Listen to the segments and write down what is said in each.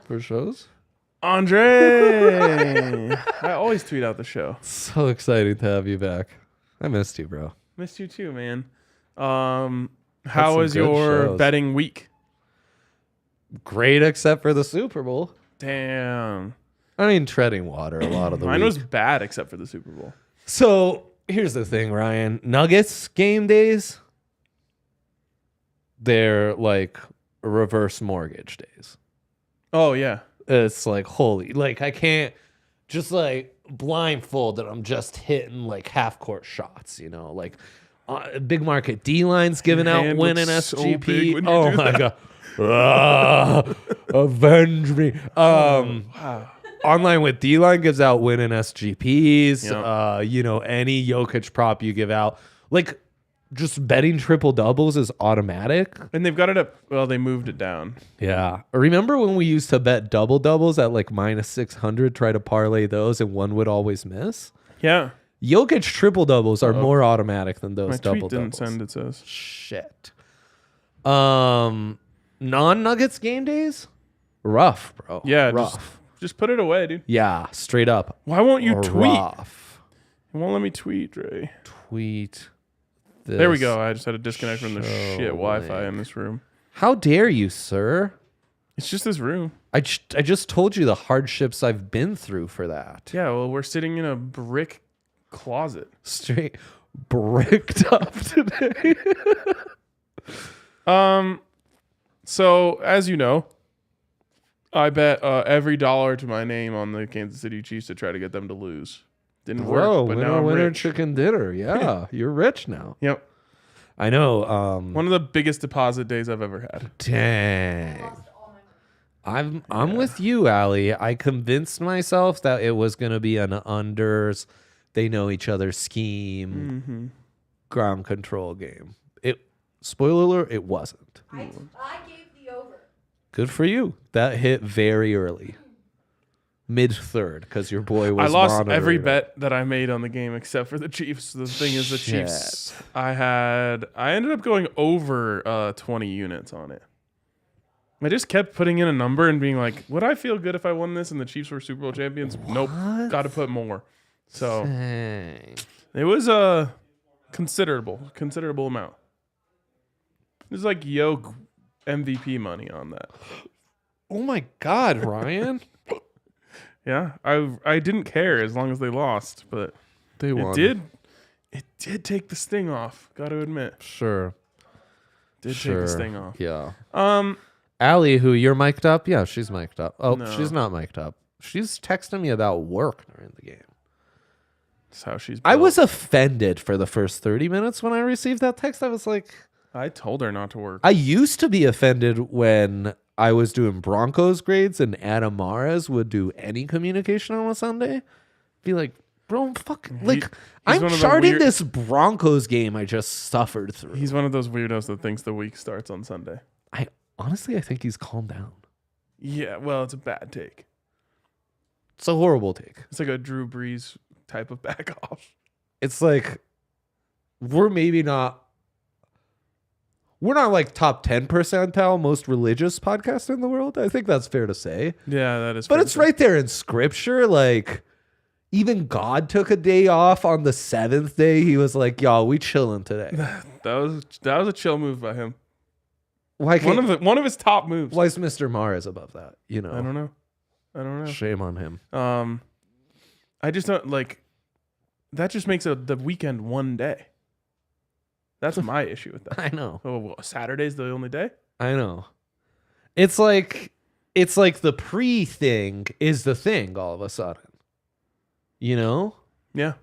for shows. Andre. I always tweet out the show. So exciting to have you back. I missed you, bro. Missed you too, man. How was your shows. betting week? Great, except for the Super Bowl. Damn. I mean, treading water a lot of the Mine week. was bad except for the Super Bowl. So here's the thing, Ryan. Nuggets game days, they're like reverse mortgage days. Oh, yeah. It's like, holy, like I can't just like blindfolded. I'm just hitting like half court shots, you know, like big market D lines giving Your out hand winning looks so SGP. big when you Oh do my that. God. Avenge me. Wow. Online with D-Line gives out winning SGPs. Yep. You know, any Jokic prop you give out. Like, just betting triple doubles is automatic. And they've got it up. Well, they moved it down. Yeah. Remember when we used to bet double doubles at like minus 600, try to parlay those, and one would always miss? Yeah. Jokic triple doubles are more automatic than those My double tweet didn't doubles. send, it says. Shit. Non-Nuggets game days? Rough, bro. Yeah, rough. just put it away, dude. Yeah, straight up. Why won't you tweet? Rough. It won't let me tweet, Dre. Tweet. This. There we go. I just had to disconnect from the show shit Wi-Fi link. in this room. How dare you, sir? It's just this room. I just told you the hardships I've been through for that. Yeah, well, we're sitting in a brick closet. Straight bricked up today. So, as you know, I bet every dollar to my name on the Kansas City Chiefs to try to get them to lose. Didn't Bro, work, but now I'm winner rich. chicken dinner. Yeah, you're rich now. Yep. I know. One of the biggest deposit days I've ever had. Dang. I'm with you, Allie. I convinced myself that it was going to be an unders. They know each other's scheme, ground control game. Spoiler alert, it wasn't. I gave the over. Good for you. That hit very early. Mid-third, because your boy was I lost monitoring every it. bet that I made on the game except for the Chiefs. The thing is, the Chiefs. Shit. I ended up going over 20 units on it. I just kept putting in a number and being like, would I feel good if I won this and the Chiefs were Super Bowl champions? Nope. Got to put more. So Dang. it was a considerable amount. It was like Yoke MVP money on that. Oh my God, Ryan. Yeah, I didn't care as long as they lost, but They won. it did take the sting off. Got to admit, Sure. take the sting off. Yeah. Um, Allie, who you're mic'd up? Yeah, she's mic'd up. Oh, No. she's not mic'd up. She's texting me about work during the game. that's how she's. I built. was offended for the first 30 minutes when I received that text. I was like, I told her not to work. I used to be offended when I was doing Broncos grades and Adam Mares would do any communication on a Sunday. Be like, bro, he's I'm one of the charting weird- this Broncos game I just suffered through. He's one of those weirdos that thinks the week starts on Sunday. Honestly, I think he's calmed down. Yeah, well, it's a bad take. It's a horrible take. It's like a Drew Brees type of back off. It's like we're not like top 10 percentile most religious podcast in the world. I think that's fair to say. Yeah, that is. But fair it's to say. right there in scripture. Like, even God took a day off on the 7th day. He was like, y'all, we chilling today. That was a chill move by him. Why can't, One of his top moves. why is Mr. Mars above that? You know, I don't know. Shame on him. I just don't like. That just makes the weekend one day. That's my issue with that. I know. Oh, well, Saturday's the only day. I know. It's like the pre thing is the thing all of a sudden. You know? Yeah.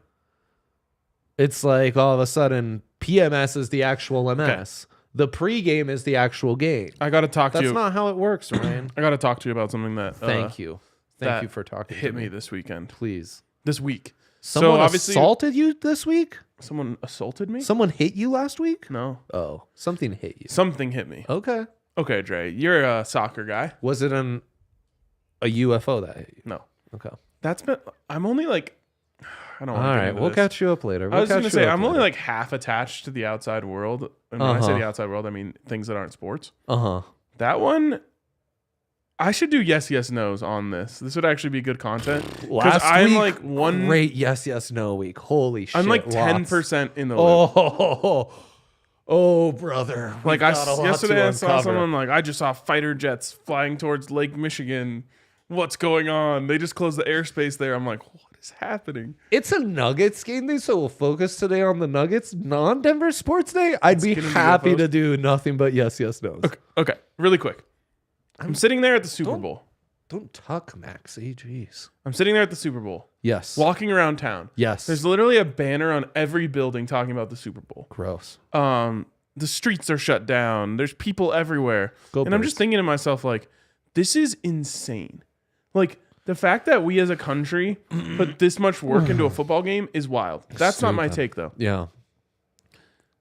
It's like all of a sudden PMS is the actual MS. The pregame is the actual game. I got to talk to That's you. not how it works, Ryan. I got to talk to you about something that. Thank you. Thank that you for talking hit to me this weekend. Please. This week. Someone so obviously, assaulted you this week? someone assaulted me. Someone hit you last week? No, Oh, something hit you. something hit me. Okay. Okay, Dre, you're a soccer guy. Was it a UFO that hit you? No, Okay. that's been. I'm only like. I don't. All wanna get right, into we'll this. catch you up later. I was going going to to say I'm only like half attached to the outside world. And when I say the outside world, I mean things that aren't sports. Uh-huh. That one, I should do yes, no's on this. This would actually be good content. Because Last I'm week, like one. great yes, no week. Holy shit. I'm like lots. 10% in the loop. Oh, brother. Like We've got a lot yesterday, to I saw uncover. someone like, I just saw fighter jets flying towards Lake Michigan. What's going on? They just closed the airspace there. I'm like, what is happening? It's a Nuggets game day, so we'll focus today on the Nuggets. Non-Denver Sports Day, I'd be gonna be happy UFOs. to do nothing but yes, no's. Okay, really quick. I'm sitting there at the Super Bowl. Don't tuck, Maxie. Jeez. I'm sitting there at the Super Bowl, Yes. walking around town. Yes. There's literally a banner on every building talking about the Super Bowl. Gross. The streets are shut down. There's people everywhere. Go and I'm Birds. just thinking to myself, like, this is insane. Like, the fact that we as a country put this much work into a football game is wild. That's not my Stupid. take, though. Yeah.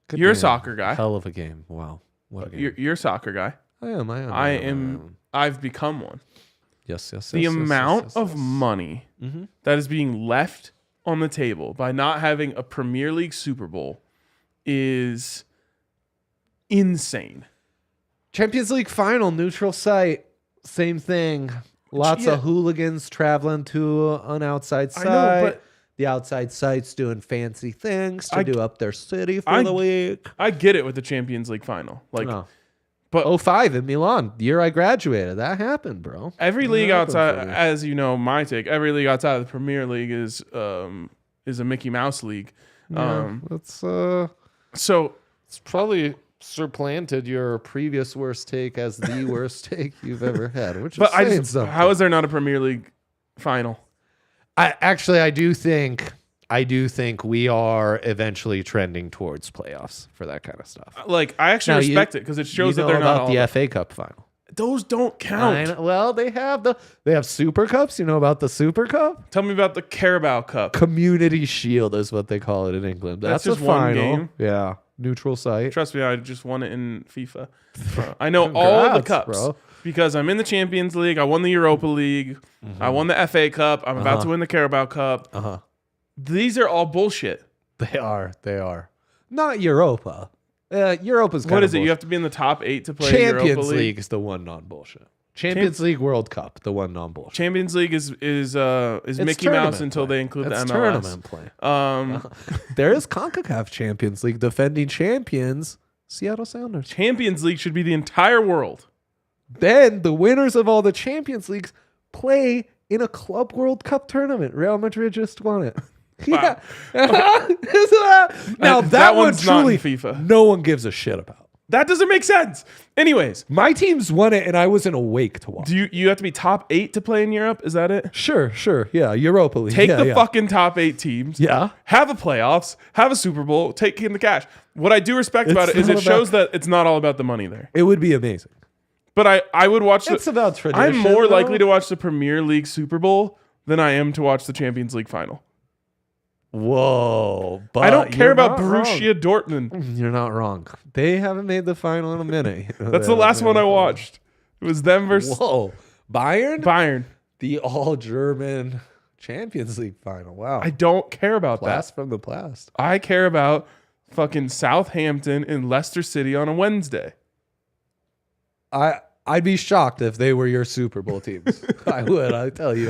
Good You're a game. soccer guy. Hell of a game. Wow. What a game. You're a soccer guy. I am. I've become one. Yes. The amount of yes. money that is being left on the table by not having a Premier League Super Bowl is insane. Champions League final, neutral site, same thing. Lots Yeah. of hooligans traveling to an outside site. I know, but the outside site's doing fancy things to I- do up their city for I- the week. I get it with the Champions League final. Like, No. but 05 in Milan, the year I graduated. That happened, bro. every That league happened outside, for me. as you know, my take, every league outside of the Premier League is a Mickey Mouse league. It's So probably supplanted your previous worst take as the worst take you've ever had, which but is saying something. how is there not a Premier League final? I do think we are eventually trending towards playoffs for that kind of stuff. Like, I actually Now, respect it because it shows you that know they're not about all. the FA Cup final. Those don't count. Well, they have Super Cups. You know about the Super Cup? Tell me about the Carabao Cup. Community Shield is what they call it in England. That's That's just a one final. game? Yeah, neutral site. Trust me, I just won it in FIFA. I know all the Congrats, cups bro. because I'm in the Champions League. I won the Europa League. I won the FA Cup. I'm about to win the Carabao Cup. These are all bullshit. They are not Europa. Europa's kind What of is it? You bullshit. have to be in the top 8 to play Champions Europa League. League is the one non-bullshit. Champions League World Cup, the one non-bullshit. Champions League is Mickey Mouse tournament until play. they include It's the MLS. tournament play. There is CONCACAF Champions League, defending champions, Seattle Sounders. Champions League should be the entire world. Then the winners of all the Champions Leagues play in a Club World Cup tournament. Real Madrid just won it. Wow. Yeah. Now that one one's not in truly FIFA. no one gives a shit about. That doesn't make sense. Anyways, My teams won it and I wasn't awake to watch. do you have to be top 8 to play in Europe? Is that it? Sure. Yeah, Europa League. Take yeah, the yeah. fucking top 8 teams. Yeah. Have a playoffs. Have a Super Bowl. Take in the cash. What I do respect about It's it is not it shows that it's not all about the money there. It would be amazing. But I would watch It's about tradition. I'm more though. likely to watch the Premier League Super Bowl than I am to watch the Champions League final. Whoa. But I don't care you're about not Borussia wrong. Dortmund. You're not wrong. They haven't made the final in a minute. That's the last one I watched. It was them versus Whoa. Bayern? Bayern. The all-German Champions League final. Wow. I don't care about that. Blast from the past. I care about fucking Southampton and Leicester City on a Wednesday. I'd be shocked if they were your Super Bowl teams. I would. I tell you.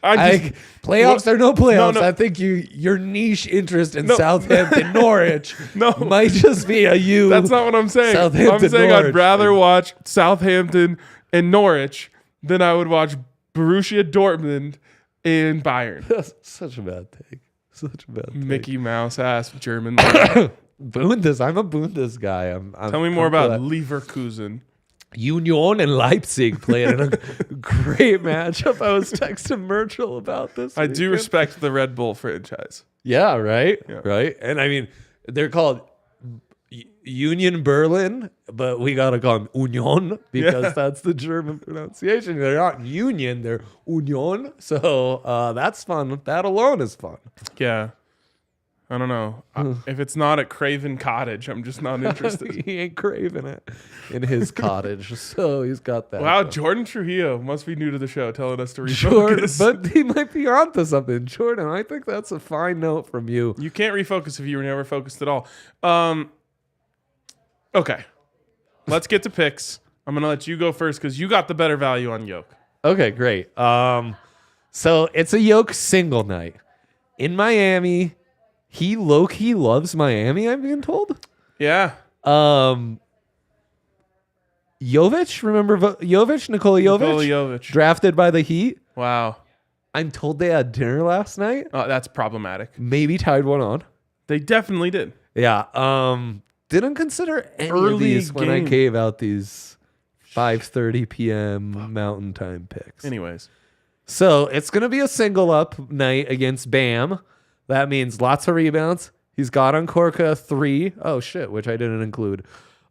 Playoffs What- or no playoffs. No. I think your niche interest in Southampton, Norwich, No. might just be a you. That's not what I'm saying. Southampton, I'm saying Norwich I'd rather thing. watch Southampton and Norwich than I would watch Borussia Dortmund and Bayern. That's such a bad take. Such a bad take. Mickey Mouse ass German. Bundes. I'm a Bundes guy. Tell me more about Leverkusen. Union and Leipzig played in a great matchup. I was texting Merchel about this. I do weekend. respect the Red Bull franchise. Yeah, right? Yeah. Right? And I mean, they're called Union Berlin, but we got to call them Union because Yeah. that's the German pronunciation. They're not Union, they're Union. So that's fun. That alone is fun. Yeah. I don't know. If it's not at Craven Cottage, I'm just not interested. He ain't craving it in his cottage. So he's got that. Wow, going. Jordan Trujillo must be new to the show, telling us to Jordan, refocus. but he might be onto something. Jordan, I think that's a fine note from you. You can't refocus if you were never focused at all. Okay. Let's get to picks. I'm going to let you go first because you got the better value on Yoke. Okay, great. So it's a Yoke single night in Miami. He low-key loves Miami, I'm being told. Yeah. Jovic, remember Jovic, Nikola Jovic? Drafted by the Heat. Wow. I'm told they had dinner last night. That's problematic. Maybe tied one on. They definitely did. Yeah. Didn't consider any of these when I gave out these 5:30 p.m. Mountain Time picks. Anyways. So it's going to be a single up night against Bam. That means lots of rebounds. He's got on Corca 3. Oh, shit, which I didn't include.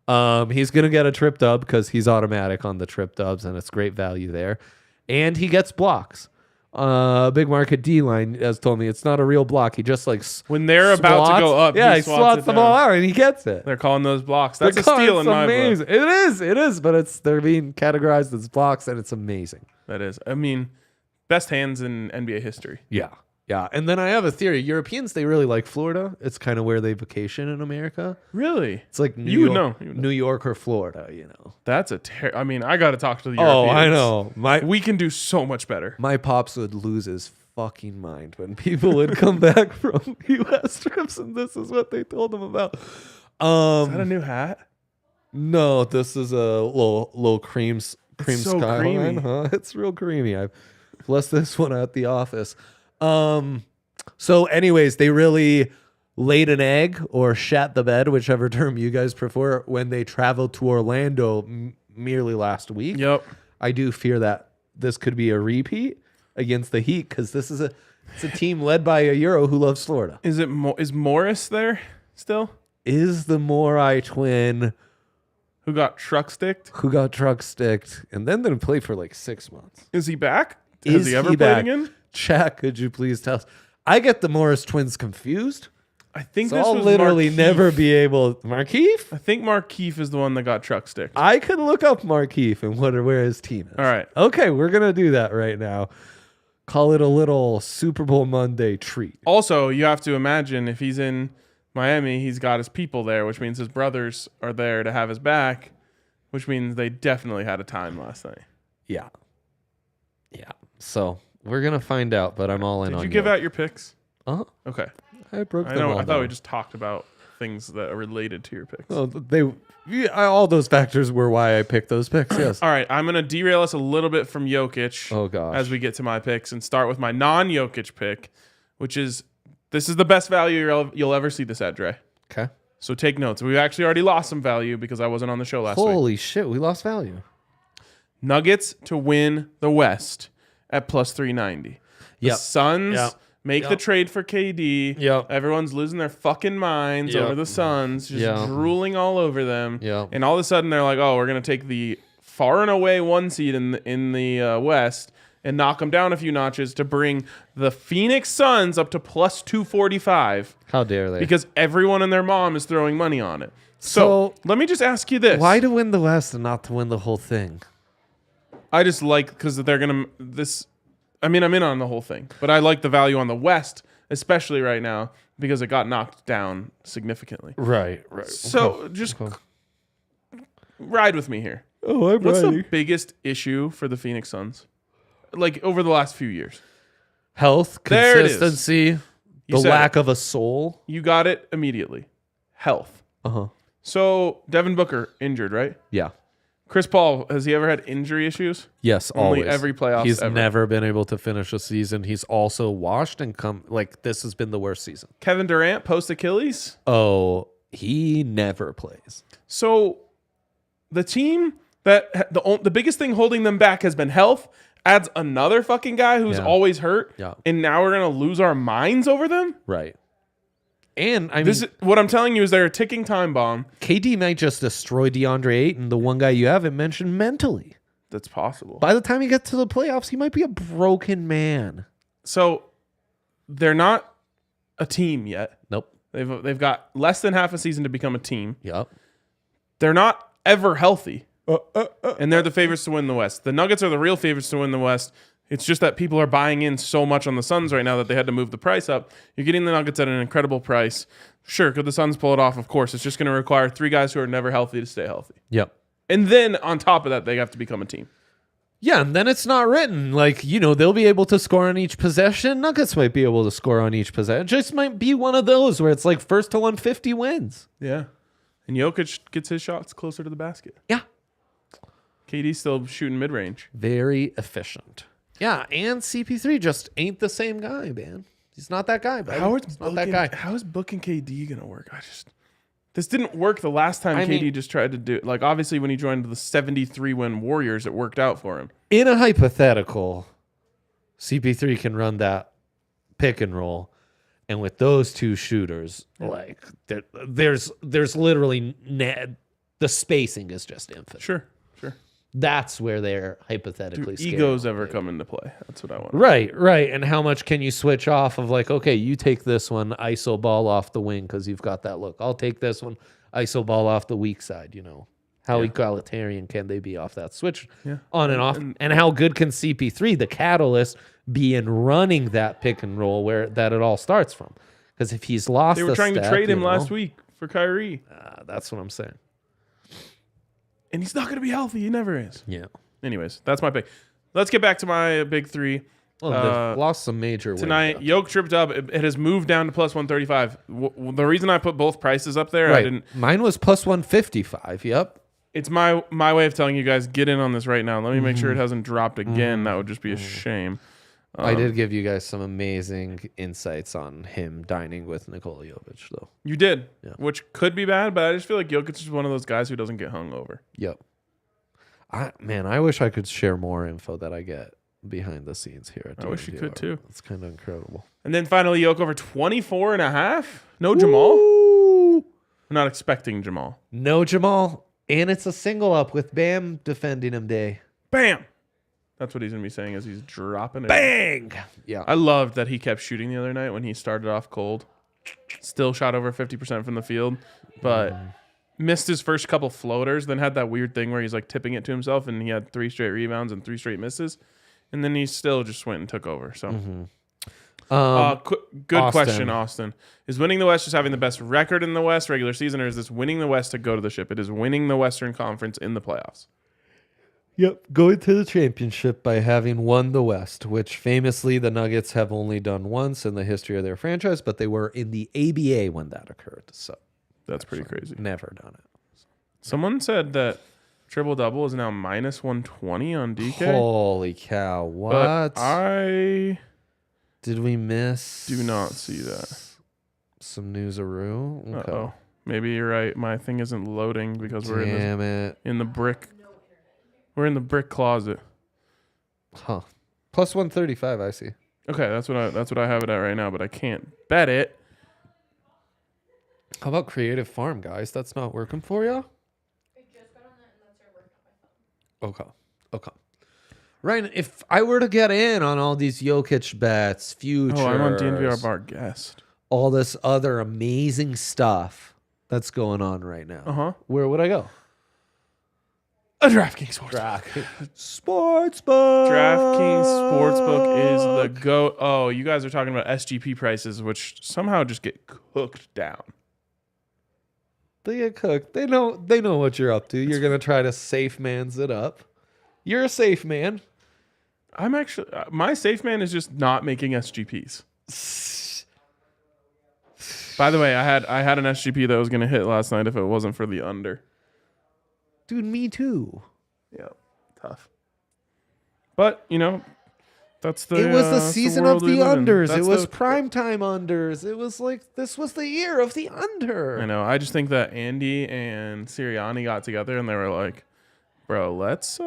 He's going to get a trip dub because he's automatic on the trip dubs, and it's great value there. And he gets blocks. Big Market D-Line has told me it's not a real block. He just like when they're about to go up, he swats the ball out and he gets it. They're calling those blocks. That's a steal in my book. It is, but they're being categorized as blocks, and it's amazing. That is. I mean, best hands in NBA history. Yeah. Yeah, and then I have a theory. Europeans, they really like Florida. It's kind of where they vacation in America. Really? It's like New York or Florida, you know. That's I mean, I got to talk to the Europeans. Oh, I know. We can do so much better. My pops would lose his fucking mind when people would come back from U.S. trips, and this is what they told him about. Is that a new hat? No, this is a little cream so skyline. creamy. Huh? It's real creamy. I've blessed this one at the office. So anyways, they really laid an egg or shat the bed, whichever term you guys prefer, when they traveled to Orlando merely last week. Yep. I do fear that this could be a repeat against the Heat because it's a team led by a Euro who loves Florida. Is Morris there still? Is the Morai twin who got truck sticked and then didn't play for like 6 months? Is he back? Has he ever played again? Chat, could you please tell us? I get the Morris twins confused. I think so this I'll was literally Markieff. never be able. Markieff? I think Markieff is the one that got truck sticked. I could look up Markieff and where his team is. All right. Okay, we're gonna do that right now. Call it a little Super Bowl Monday treat. Also, you have to imagine if he's in Miami, he's got his people there, which means his brothers are there to have his back, which means they definitely had a time last night. Yeah. Yeah. So we're gonna find out, but I'm all in on. Did you give out your picks? Uh-huh. Okay. I broke them all I thought down. we just talked about things that are related to your picks. Oh, all those factors were why I picked those picks. Yes. All right, I'm gonna derail us a little bit from Jokic. Oh gosh. As we get to my picks and start with my non-Jokic pick, which is this is the best value you'll ever see this at, Dre. Okay. So take notes. We've actually already lost some value because I wasn't on the show last week. Holy shit, we lost value. Nuggets to win the West at plus 390. The Suns make the trade for KD. Yep. Everyone's losing their fucking minds over the Suns, just drooling all over them. Yep. And all of a sudden they're like, oh, we're going to take the far and away one seed in the West and knock them down a few notches to bring the Phoenix Suns up to plus 245. How dare they? Because everyone and their mom is throwing money on it. So let me just ask you this. Why to win the West and not to win the whole thing? I just like because they're going to this. I mean, I'm in on the whole thing, but I like the value on the West, especially right now, because it got knocked down significantly. Right. So just ride with me here. Oh, I'm What's riding. the biggest issue for the Phoenix Suns? Like over the last few years? Health, There it is. consistency, the said lack of a soul. You got it immediately. Health. Uh-huh. So Devin Booker injured, right? Yeah. Chris Paul, has he ever had injury issues? Yes, Only always. every playoffs He's ever. never been able to finish a season. He's also washed and this has been the worst season. Kevin Durant, post Achilles? Oh, he never plays. So the team that the biggest thing holding them back has been health, adds another fucking guy who's always hurt, and now we're going to lose our minds over them? Right. And I mean, what I'm telling you is they're a ticking time bomb. KD might just destroy DeAndre Ayton, the one guy you haven't mentioned, mentally. That's possible. By the time he gets to the playoffs, he might be a broken man. So they're not a team yet. Nope. They've got less than half a season to become a team. Yep. They're not ever healthy. And they're the favorites to win the West. The Nuggets are the real favorites to win the West. It's just that people are buying in so much on the Suns right now that they had to move the price up. You're getting the Nuggets at an incredible price. Sure, could the Suns pull it off? Of course. It's just going to require three guys who are never healthy to stay healthy. Yep. And then on top of that, they have to become a team. Yeah, and then it's not written. Like, they'll be able to score on each possession. Nuggets might be able to score on each possession. It just might be one of those where it's like first to 150 wins. Yeah. And Jokic gets his shots closer to the basket. Yeah. KD's still shooting mid-range. Very efficient. Yeah, and CP3 just ain't the same guy, man. He's not that guy, baby. He's not that guy. How is booking KD going to work? This didn't work the last time KD just tried to do it. Like, obviously, when he joined the 73-win Warriors, it worked out for him. In a hypothetical, CP3 can run that pick and roll. And with those two shooters, like, there's literally the spacing is just infinite. Sure. That's where they're hypothetically Do egos ever come into play? That's what I want. Right. And how much can you switch off of like, okay, you take this one, ISO ball off the wing because you've got that look. I'll take this one, ISO ball off the weak side, How egalitarian can they be off that switch on and off? And how good can CP3, the catalyst, be in running that pick and roll that it all starts from? Because if he's lost They were trying to trade him last week for Kyrie. That's what I'm saying. And he's not going to be healthy. He never is. Yeah. Anyways, that's my pick. Let's get back to my big three. Well, they've lost some major tonight. wins, Yoke tripped up. It has moved down to plus 135. The reason I put both prices up there, I didn't. Mine was plus 155. Yep. It's my way of telling you guys, get in on this right now. Let me make sure it hasn't dropped again. That would just be a shame. I did give you guys some amazing insights on him dining with Nikola Jokic, though. You did, Yeah. which could be bad, but I just feel like Jokic is one of those guys who doesn't get hung over. Yep. I wish I could share more info that I get behind the scenes here. I wish you could too. It's kind of incredible. And then finally, Yoke over 24.5. No Jamal. I'm not expecting Jamal. No Jamal, and it's a single up with Bam defending him day. Bam. That's what he's going to be saying as he's dropping it. Bang! Yeah. I loved that he kept shooting the other night when he started off cold. Still shot over 50% from the field, but missed his first couple floaters, then had that weird thing where he's like tipping it to himself, and he had 3 straight rebounds and 3 straight misses. And then he still just went and took over. So, good question, Austin. Is winning the West just having the best record in the West regular season, or is this winning the West to go to the ship? It is winning the Western Conference in the playoffs. Yep, going to the championship by having won the West, which famously the Nuggets have only done once in the history of their franchise, but they were in the ABA when that occurred. So that's pretty crazy. Never done it. Someone said that triple-double is now minus 120 on DK. Holy cow, what? But I did we miss? Do not see that. Some news-a-roo? Okay. Uh-oh. Maybe you're right. My thing isn't loading because we're in the brick. We're in the brick closet. Huh. Plus 135, I see. Okay, that's what I have it at right now, but I can't bet it. How about Creative Farm, guys? That's not working for you? I just got on that and that started working on my phone. Okay. Ryan, if I were to get in on all these Jokic bets, futures, I'm on DNVR Bar Guest. All this other amazing stuff that's going on right now, where would I go? A DraftKings Sportsbook. DraftKings Sportsbook is the go. Oh, you guys are talking about SGP prices, which somehow just get cooked down. They get cooked. They know what you're up to. You're gonna try to safe mans it up. You're a safe man. I'm actually my safe man is just not making SGPs. By the way, I had an SGP that was gonna hit last night if it wasn't for the under. Dude, me too. Yeah, tough. But that's the. It was the season of the unders. It was the primetime unders. It was like this was the year of the under. I know. I just think that Andy and Sirianni got together and they were like, "Bro, let's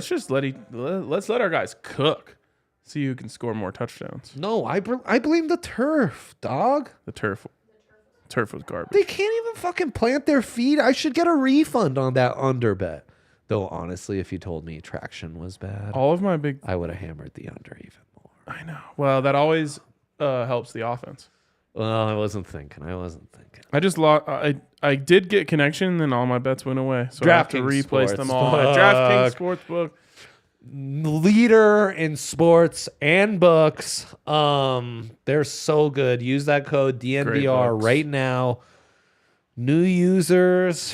just let's let our guys cook, see who can score more touchdowns." No, I blame the turf, dog. The turf was garbage. They can't even fucking plant their feet. I should get a refund on that under bet. Though honestly, if you told me traction was bad, I would have hammered the under even more. I know. Well, that always helps the offense. Well, I wasn't thinking. I just lost. I did get connection, then all my bets went away. So I have to replace them all. At DraftKings Sportsbook. Leader in sports and books. They're so good. Use that code DNVR right now. New users,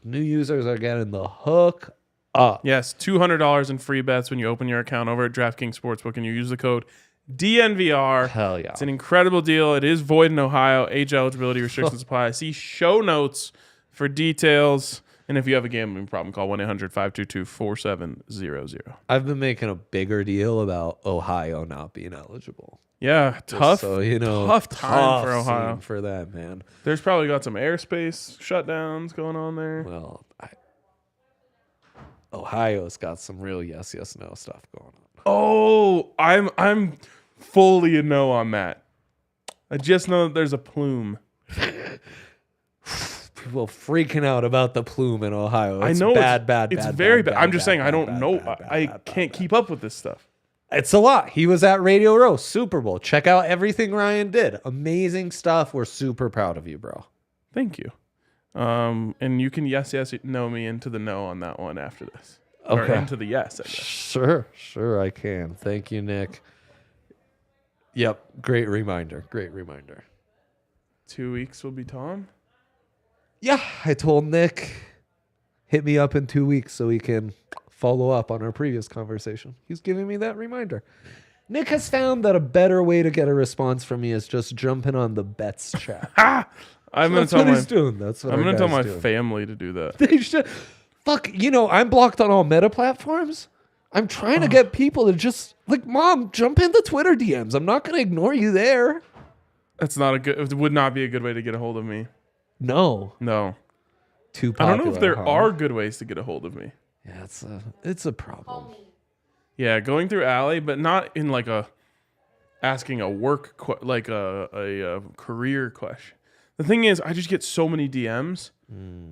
New users are getting the hook up. Yes, $200 in free bets when you open your account over at DraftKings Sportsbook and you use the code DNVR. Hell yeah. It's an incredible deal. It is void in Ohio. Age eligibility restrictions apply. See show notes for details. And if you have a gambling problem, call 1-800-522-4700. I've been making a bigger deal about Ohio not being eligible. Yeah, tough. So, you know, tough time for Ohio. scene for that, man. There's probably got some airspace shutdowns going on there. Well, Ohio's got some real yes, no stuff going on. Oh, I'm fully a no on that. I just know that there's a plume. People freaking out about the plume in Ohio. I It's know bad. It's very bad. I'm just saying I don't know. I can't keep up with this stuff. It's a lot. He was at Radio Row, Super Bowl. Check out everything Ryan did. Amazing stuff. We're super proud of you, bro. Thank you. And you can yes, no me into the no on that one after this. Or Okay. into the yes, I guess. Sure I can. Thank you, Nick. Yep. Great reminder. 2 weeks will be Tom. Yeah, I told Nick, hit me up in 2 weeks so we can follow up on our previous conversation. He's giving me that reminder. Nick has found that a better way to get a response from me is just jumping on the bets chat. I'm gonna That's tell what my he's doing. That's what I'm gonna tell my doing. family to do that. They should. Fuck, I'm blocked on all meta platforms. I'm trying to get people to just, like, Mom, jump in the Twitter DMs. I'm not going to ignore you there. That's not a good. It would not be a good way to get a hold of me. No. No. Too I popular. don't know if there huh? are good ways to get a hold of me. Yeah, it's a problem. Call me. Yeah, going through Alley, but not in like a asking a work like a career question. The thing is, I just get so many DMs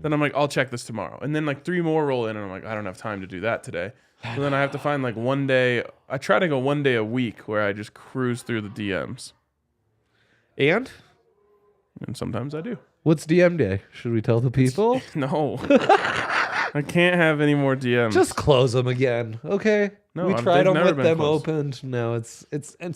that I'm like, I'll check this tomorrow, and then like 3 more roll in, and I'm like, I don't have time to do that today. So then I have to find like one day. I try to go one day a week where I just cruise through the DMs, And and sometimes I do. what's DM day? Should we tell the people? No, I can't have any more DMs. Just close them again, okay? No, we they've tried them never with been them closed. opened. No, it's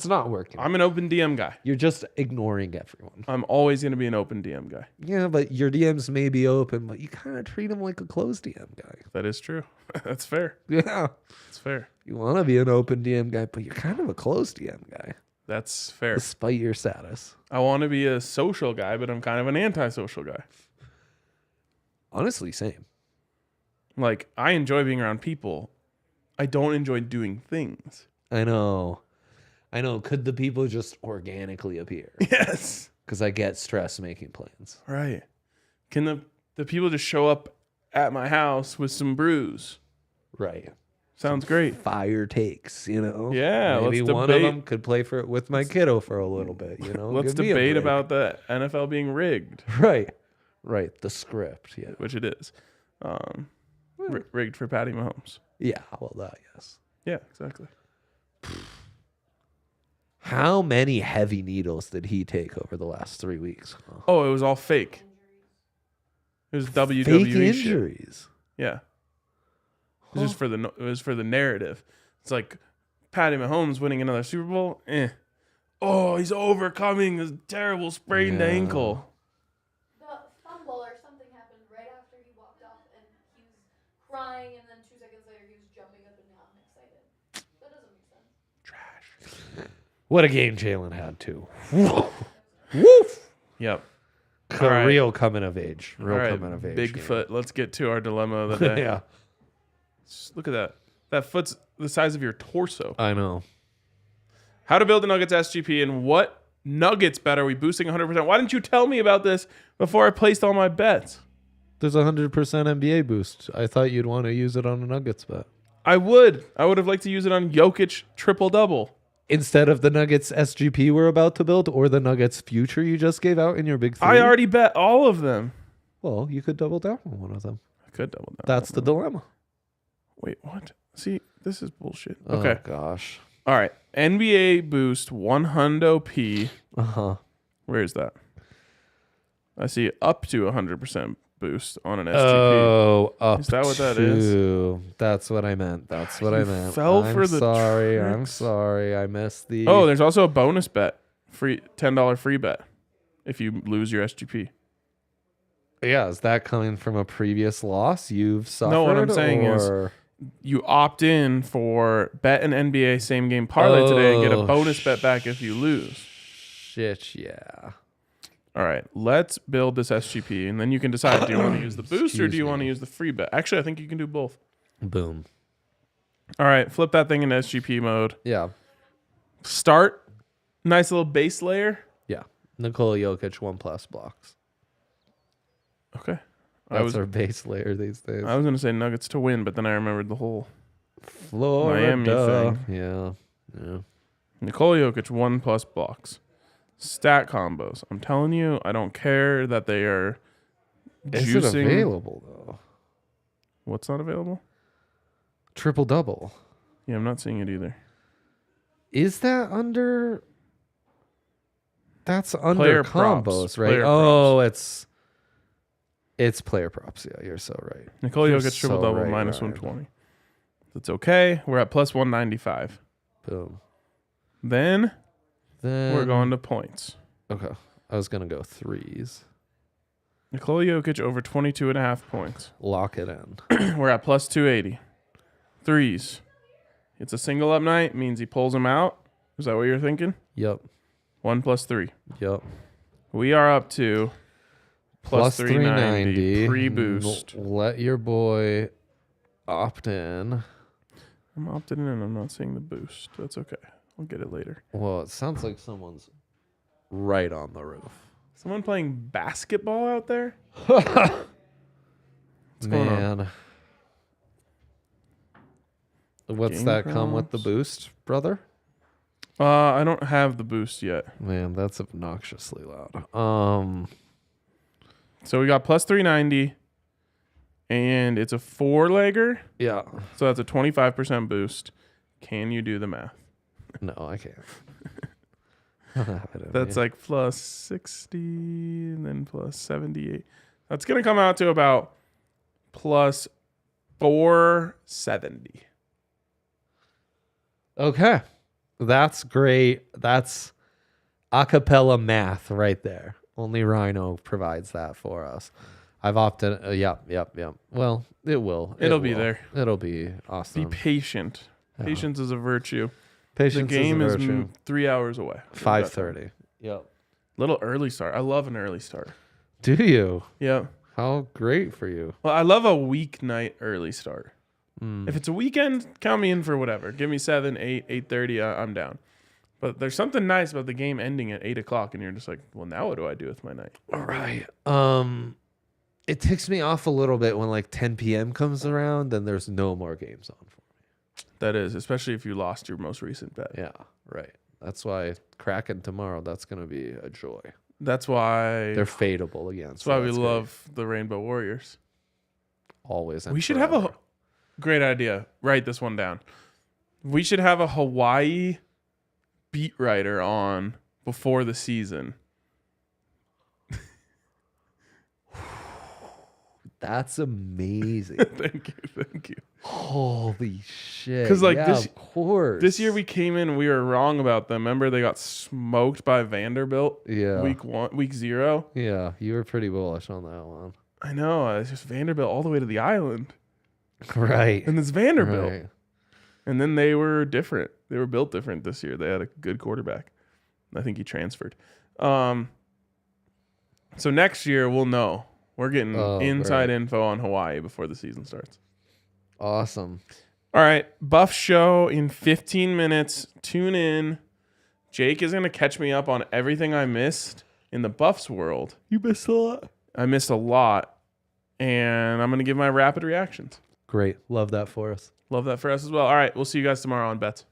not working. I'm an open DM guy. You're just ignoring everyone. I'm always going to be an open DM guy. Yeah, but your DMs may be open, but you kind of treat them like a closed DM guy. That is true. That's fair. Yeah. That's fair. You want to be an open DM guy, but you're kind of a closed DM guy, That's fair. despite your status. I want to be a social guy, but I'm kind of an antisocial guy. Honestly, same. Like, I enjoy being around people. I don't enjoy doing things. I know. Could the people just organically appear? Yes. Because I get stress making plans. Right. Can the people just show up at my house with some brews? Right. Sounds great. Fire takes, Yeah, Maybe let's one of debate. them could play with my kiddo for a little bit, Let's Give me a debate break. about the NFL being rigged, Right. The script, yeah. which it is. Rigged for Patty Mahomes. Yeah, well, that, yes. Yeah, exactly. How many heavy needles did he take over the last 3 weeks? Oh, it was all fake. It was WWE Fake shit. injuries. Yeah. It was just for the narrative. It's like Patty Mahomes winning another Super Bowl. Oh, he's overcoming this terrible sprained Yeah. ankle. The fumble or something happened right after he walked off, and he was crying, and then 2 seconds later he was jumping up and down, excited. That doesn't make sense. Trash. What a game Jalen had, too. Woof. Yep. All right. Real coming of age. All right, Coming of age. Bigfoot. Let's get to our dilemma of the day. Yeah, Look at that. That foot's the size of your torso. I know. How to build a Nuggets SGP and what Nuggets bet are we boosting 100%? Why didn't you tell me about this before I placed all my bets? There's a 100% NBA boost. I thought you'd want to use it on a Nuggets bet. I would have liked to use it on Jokic triple-double. Instead of the Nuggets SGP we're about to build or the Nuggets future you just gave out in your big 3. I already bet all of them. Well, you could double down on one of them. I could double down. That's the dilemma. Wait, what? See, this is bullshit. Oh, Okay. gosh. All right. NBA boost 100p. Uh-huh. Where is that? I see up to 100% boost on an SGP. Oh, up Is that what that to. That's what I meant. That's what I You meant. fell I'm for the sorry. I'm tricks. sorry. I missed the. Oh, there's also a bonus bet. Free $10 free bet if you lose your SGP. Yeah, is that coming from a previous loss you've suffered? No, what I'm saying is or- you opt in for bet an NBA same game parlay today and get a Oh, bonus bet back if you lose. Shit, yeah. All right, let's build this SGP, and then you can decide, do you want to use the boost or do Excuse you want to me. use the free bet? Actually, I think you can do both. Boom. All right, flip that thing into SGP mode. Yeah. Start. Nice little base layer. Yeah. Nikola Jokic 1+ blocks. Okay. That's our base layer these days. I was going to say Nuggets to win, but then I remembered the whole Florida. Miami thing. Yeah. Yeah. Nikola Jokic 1+ blocks. Stat combos. I'm telling you, I don't care that they are Is juicing. it available though? What's not available? Triple double. Yeah, I'm not seeing it either. Is that under? That's under Player combos, props. right? Player Oh, it's player props. Yeah, you're so right. Nikola You're Jokic triple so double right, minus Ryan. 120. That's okay. We're at plus 195. Boom. Then Then we're going to points. Okay, I was gonna go threes. Nikola Jokic over 22.5 points. Lock it in. We're at plus 280. Threes. It's a single up night. Means he pulls him out. Is that what you're thinking? Yep. 1 plus 3. Yep. We are up to plus 390 pre-boost. Let your boy opt in. I'm opted in and I'm not seeing the boost. That's okay. I'll get it later. Well, it sounds like someone's right on the roof. Someone playing basketball out there? What's going on? Man. What's Game that come with the props. boost, brother? I don't have the boost yet. Man, that's obnoxiously loud. So we got plus 390 and it's a 4-legger. Yeah. So that's a 25% boost. Can you do the math? No, I can't. I don't have it in That's me. like plus 60 and then plus 78. That's going to come out to about plus 470. Okay. That's great. That's acapella math right there. Only Rhino provides that for us. I've opted. Yep. Well, it will. It'll be there. It'll be awesome. Be patient. Yeah. Patience is a virtue. Patience The game is a is virtue. 3 hours away. 5:30. Yep. Little early start. I love an early start. Do you? Yeah. How great for you. Well, I love a weeknight early start. Mm. If it's a weekend, count me in for whatever. Give me 7, 8, 8:30. I'm down. But there's something nice about the game ending at 8 o'clock, and you're just like, well, now what do I do with my night? All right. It ticks me off a little bit when like 10 p.m. comes around and there's no more games on for me. That is, especially if you lost your most recent bet. Yeah, right. That's why Kraken tomorrow, that's going to be a joy. That's why. They're fadeable again. That's why we love the Rainbow Warriors. Always. We should have a great idea. Write this one down. We should have a Hawaii beat writer on before the season. That's amazing. Thank you. Holy shit. 'Cause, like, yeah, this- of course. This year we came in, we were wrong about them. Remember they got smoked by Vanderbilt Yeah. week 0? Yeah, you were pretty bullish on that one. I know. It's just Vanderbilt all the way to the island. Right. And it's Vanderbilt. Right. And then they were different. They were built different this year. They had a good quarterback. I think he transferred. So next year we'll know. We're getting inside info on Hawaii before the season starts. Awesome. All right. Buff show in 15 minutes. Tune in. Jake is going to catch me up on everything I missed in the Buffs world. You missed a lot. I missed a lot. And I'm going to give my rapid reactions. Great. Love that for us. Love that for us as well. All right. We'll see you guys tomorrow on Bets.